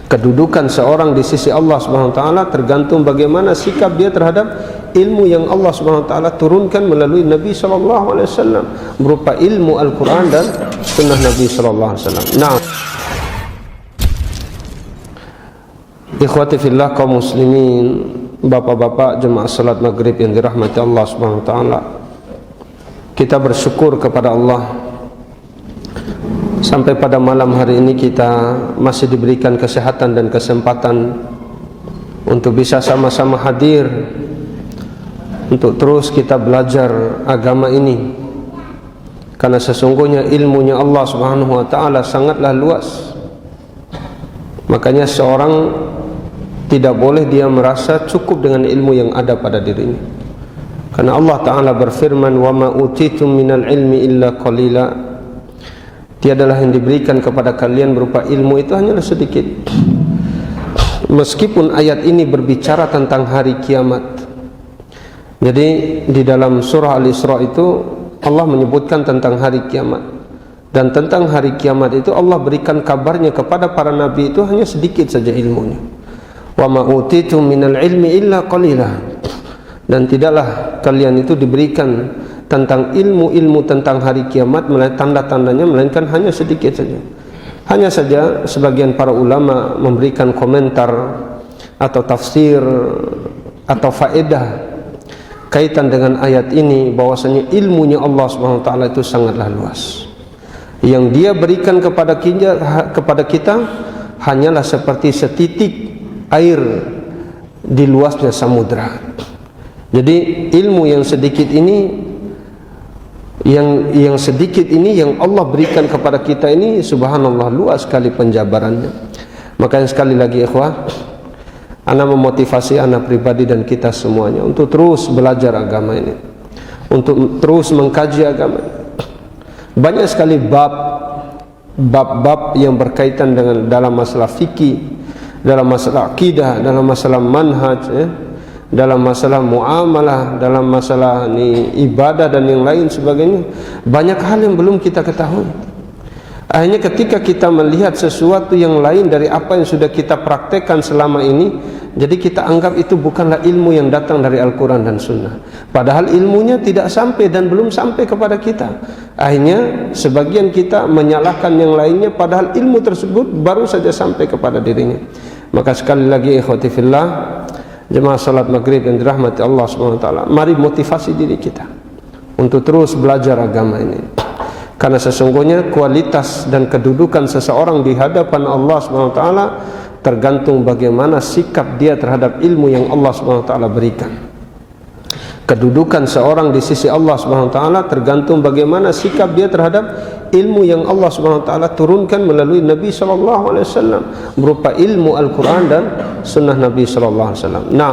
Kedudukan seorang di sisi Allah Subhanahu wa taala tergantung bagaimana sikap dia terhadap ilmu yang Allah Subhanahu wa taala turunkan melalui Nabi sallallahu alaihi wasallam berupa ilmu Al-Qur'an dan sunnah Nabi sallallahu alaihi wasallam. Nah, ikhwati fillah kaum muslimin, bapak-bapak jemaah salat maghrib yang dirahmati Allah Subhanahu wa taala, kita bersyukur kepada Allah sampai pada malam hari ini kita masih diberikan kesehatan dan kesempatan untuk bisa sama-sama hadir untuk terus kita belajar agama ini, karena sesungguhnya ilmunya Allah Subhanahu wa taala sangatlah luas. Makanya seorang tidak boleh dia merasa cukup dengan ilmu yang ada pada dirinya, karena Allah taala berfirman, wa ma utitum minal ilmi illa qalila. Tiadalah yang diberikan kepada kalian berupa ilmu itu hanyalah sedikit. Meskipun ayat ini berbicara tentang hari kiamat, jadi di dalam surah Al-Isra itu Allah menyebutkan tentang hari kiamat, dan tentang hari kiamat itu Allah berikan kabarnya kepada para nabi itu hanya sedikit saja ilmunya. Wa ma utitum minal ilmi illa qalila. Dan tidaklah kalian itu diberikan tentang ilmu-ilmu tentang hari kiamat, tanda-tandanya, melainkan hanya sedikit saja. Hanya saja sebagian para ulama memberikan komentar atau tafsir atau faedah kaitan dengan ayat ini, bahwasanya ilmunya Allah Subhanahu wa taala itu sangatlah luas. Yang dia berikan kepada kita hanyalah seperti setitik air di luasnya samudra. Jadi ilmu yang sedikit ini, yang sedikit ini yang Allah berikan kepada kita ini, subhanallah luas sekali penjabarannya. Makanya sekali lagi ikhwah, ana memotivasi ana pribadi dan kita semuanya untuk terus belajar agama ini, untuk terus mengkaji agama ini. Banyak sekali bab-bab yang berkaitan dengan dalam masalah fikih, dalam masalah akidah, dalam masalah manhaj, dalam masalah muamalah, dalam masalah ibadah dan yang lain sebagainya. Banyak hal yang belum kita ketahui. Akhirnya ketika kita melihat sesuatu yang lain dari apa yang sudah kita praktekkan selama ini, jadi kita anggap itu bukanlah ilmu yang datang dari Al-Quran dan Sunnah, padahal ilmunya tidak sampai dan belum sampai kepada kita. Akhirnya sebagian kita menyalahkan yang lainnya, padahal ilmu tersebut baru saja sampai kepada dirinya. Maka sekali lagi ikhwati fillah, jemaah salat maghrib yang dirahmati Allah Subhanahu wa taala, mari motivasi diri kita untuk terus belajar agama ini, karena sesungguhnya kualitas dan kedudukan seseorang di hadapan Allah Subhanahu wa taala tergantung bagaimana sikap dia terhadap ilmu yang Allah Subhanahu wa taala berikan. Kedudukan seorang di sisi Allah Subhanahu wa taala tergantung bagaimana sikap dia terhadap ilmu yang Allah Subhanahu wa taala turunkan melalui Nabi sallallahu alaihi wasallam berupa ilmu Al-Qur'an dan sunnah Nabi sallallahu alaihi wasallam. Nah,